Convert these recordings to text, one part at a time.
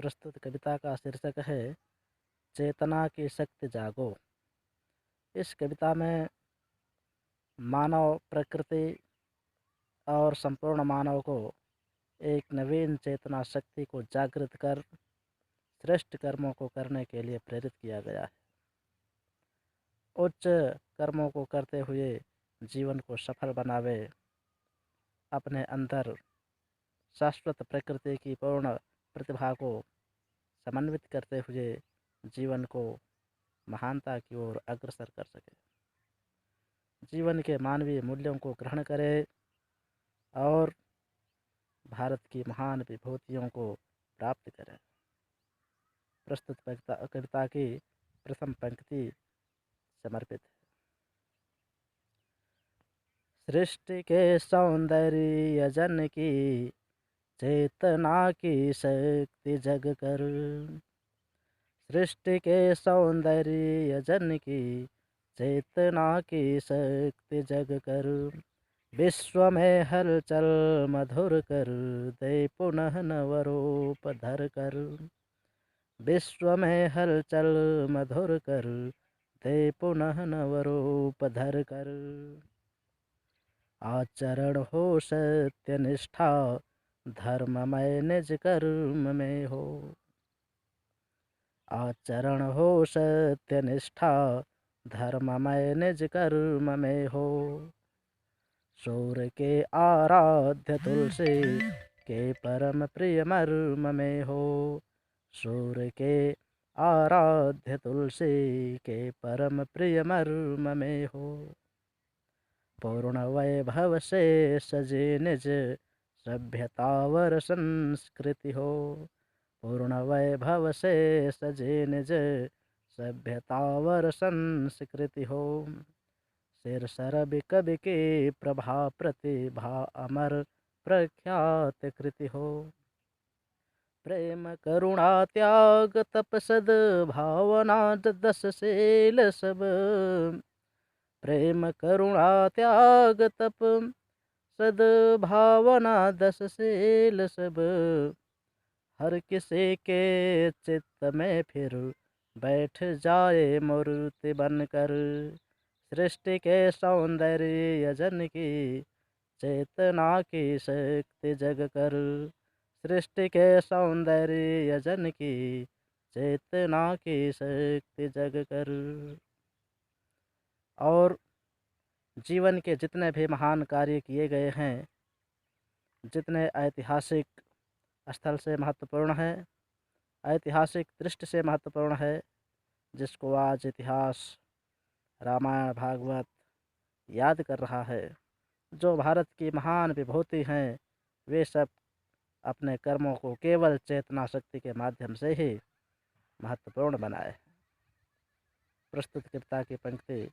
प्रस्तुत कविता का शीर्षक है चेतना की शक्ति जागो। इस कविता में मानव प्रकृति और संपूर्ण मानव को एक नवीन चेतना शक्ति को जागृत कर श्रेष्ठ कर्मों को करने के लिए प्रेरित किया गया है। उच्च कर्मों को करते हुए जीवन को सफल बनावे, अपने अंदर शाश्वत प्रकृति की पूर्ण प्रतिभा को समन्वित करते हुए जीवन को महानता की ओर अग्रसर कर सके, जीवन के मानवीय मूल्यों को ग्रहण करे और भारत की महान विभूतियों को प्राप्त करें। प्रस्तुत कविता की प्रथम पंक्ति समर्पित है। सृष्टि के सौंदर्य जन की चेतना की शक्ति जग कर, सृष्टि के सौंदर्य जन की चेतना की शक्ति जग कर, विश्व में हलचल मधुर कर दे पुनः नवरूप धर कर, विश्व में हलचल मधुर कर दे पुनः नवरूप धर कर, आचरण हो सत्य निष्ठा धर्ममय निज कर्म में हो, आचरण हो सत्य निष्ठा धर्ममय निज कर्म में हो, सूर्य के आराध्य तुलसी के परम प्रिय मर्म में हो, सूर्य के आराध्य तुलसी के परम प्रिय मर्म में हो, पूर्ण वैभव से सजे निज सभ्यतावर संस्कृति हो, पूर्ण वैभव से सजे निज सभ्यतावर संस्कृति हो, सिर सरब कवि के प्रभा प्रतिभा अमर प्रख्यात कृति हो, प्रेम करुणा त्याग तप सद भावना दस सेल सब, प्रेम करुणा त्याग तप सद भावना दस सेल सब, हर किसी के चित्त में फिर बैठ जाए मूर्ति बनकर, सृष्टि के सौंदर्य जन की चेतना की शक्ति जग कर, सृष्टि के सौंदर्य जन की चेतना की शक्ति जग कर। और जीवन के जितने भी महान कार्य किए गए हैं, जितने ऐतिहासिक स्थल से महत्वपूर्ण है, ऐतिहासिक दृष्टि से महत्वपूर्ण है, जिसको आज इतिहास रामायण भागवत याद कर रहा है, जो भारत की महान विभूति हैं, वे सब अपने कर्मों को केवल चेतना शक्ति के माध्यम से ही महत्वपूर्ण बनाए। प्रस्तुत कविता की पंक्ति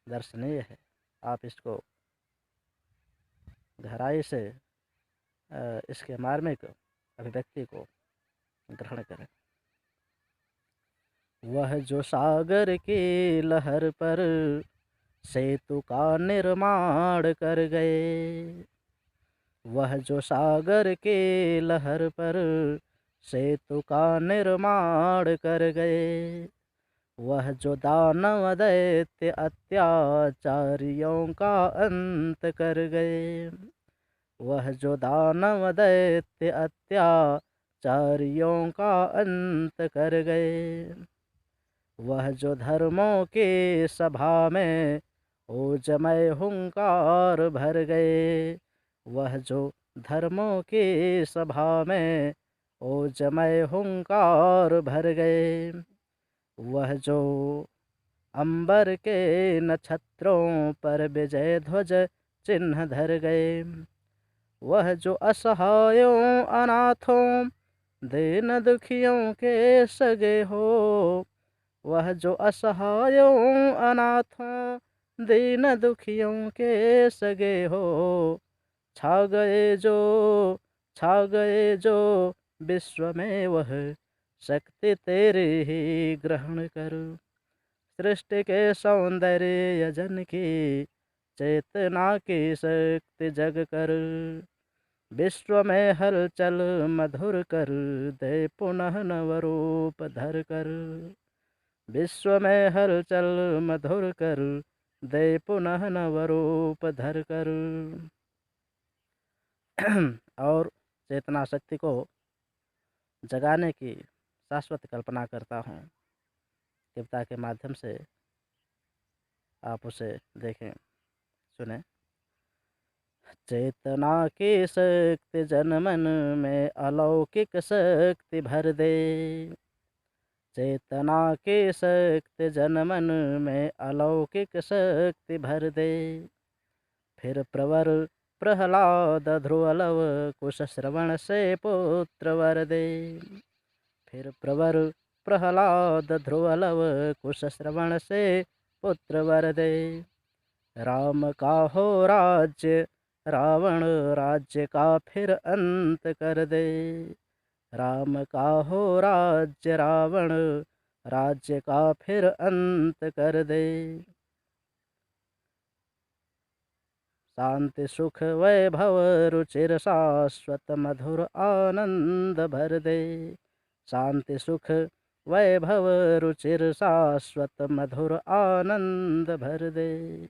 दर्शनीय है, आप इसको गहराई से इसके मार्मिक अभिव्यक्ति को ग्रहण करें। वह जो सागर की लहर पर सेतु का निर्माण कर गए, वह जो सागर की लहर पर सेतु का निर्माण कर गए, वह जो दानव दैत्य अत्याचारियों का अंत कर गए, वह जो दानव दैत्य अत्याचारियों का अंत कर गए, वह जो धर्मों की सभा में ओजमय हुंकार भर गए, वह जो धर्मों की सभा में ओजमय हुंकार भर गए, वह जो अंबर के नक्षत्रों पर विजय ध्वज चिन्ह धर गए, वह जो असहायों अनाथों दीन दुखियों के सगे हो, वह जो असहायों अनाथों दीन दुखियों के सगे हो, छा गए जो विश्व में वह शक्ति तेरी ही ग्रहण कर, सृष्टि के सौंदर्य जन की चेतना की शक्ति जग कर, विश्व में हलचल मधुर कर दे पुनः नवरूप धर कर। विश्व में हलचल मधुर कर दे पुनः नवरूप धर कर। और चेतना शक्ति को जगाने की शाश्वत कल्पना करता हूँ। कविता के माध्यम से आप उसे देखें, सुने। चेतना की शक्ति जनमन में अलौकिक शक्ति भर दे। चेतना की शक्ति जनमन में अलौकिक शक्ति भर दे। फिर प्रवर प्रहलाद ध्रुव लव कुश श्रवण से पुत्र वर दे। फिर प्रवर प्रहलाद ध्रुव लव कुश श्रवण से पुत्र वर दे। राम का हो राज्य रावण राज्य का फिर अंत कर दे। राम का हो राज्य रावण राज्य का फिर अंत कर दे। शांति सुख वैभव रुचिर शाश्वत मधुर आनंद भर दे। शांति सुख वैभव रुचिर शाश्वत मधुर आनंद भर दे।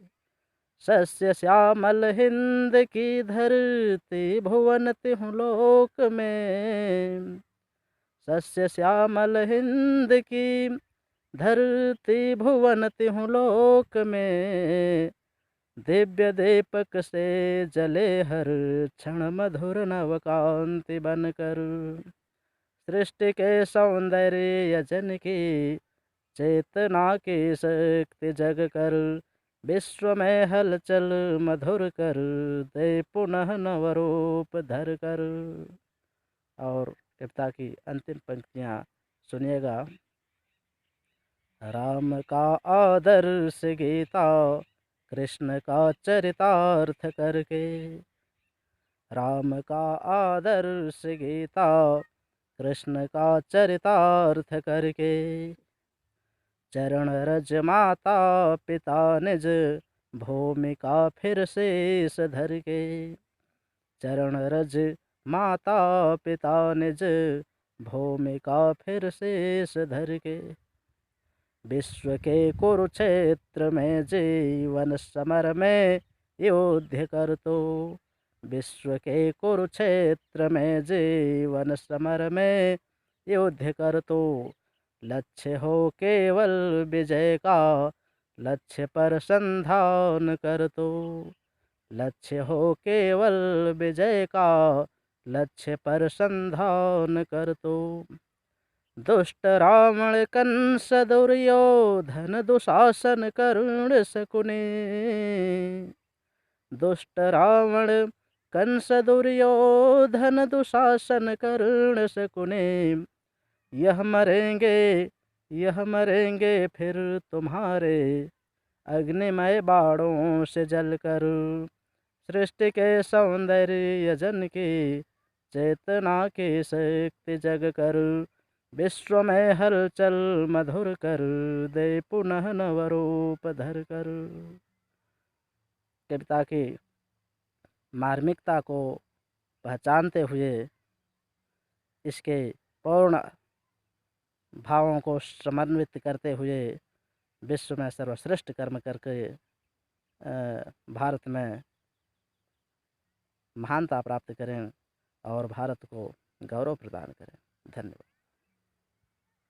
सस्य श्यामल हिंद की धरती भुवन तिहु लोक में। सस्य श्यामल हिंद की धरती भुवन तिहु लोक में। दिव्य दीपक से जले हर क्षण मधुर नवकांति बनकर। सृष्टि के सौंदर्य जन की चेतना की शक्ति जग कर। विश्व में हलचल मधुर कर दे पुनः नवरूप धर कर। और कविता की अंतिम पंक्तियाँ सुनिएगा। राम का आदर्श गीता कृष्ण का चरितार्थ करके। राम का आदर्श गीता कृष्ण का चरितार्थ करके। चरण रज माता पिता निज भूमिका फिर शेष धर के। चरण रज माता पिता निज भूमिका फिर शेष धर के। विश्व के कुरुक्षेत्र में जीवन समर में युद्ध कर तो। विश्व के कुरुक्षेत्र में जीवन समर में युद्ध कर तो। लक्ष्य हो केवल विजय का लक्ष्य पर संधान कर तो। लक्ष्य हो केवल विजय का लक्ष्य पर संधान कर तो। दुष्ट रावण कंस दुर्योधन दुशासन करुण शकुनि। दुष्ट रावण कंस दुर्योधन दुशासन करुण शकुनि। यह मरेंगे फिर तुम्हारे अग्निमय बाणों से जलकर। सृष्टि के सौंदर्य जन की चेतना की शक्ति जग कर। विश्व में हलचल मधुर कर दे पुनः नवरूप धर कर। कविता की मार्मिकता को पहचानते हुए इसके पूर्ण भावों को समन्वित करते हुए विश्व में सर्वश्रेष्ठ कर्म करके भारत में महानता प्राप्त करें और भारत को गौरव प्रदान करें। धन्यवाद।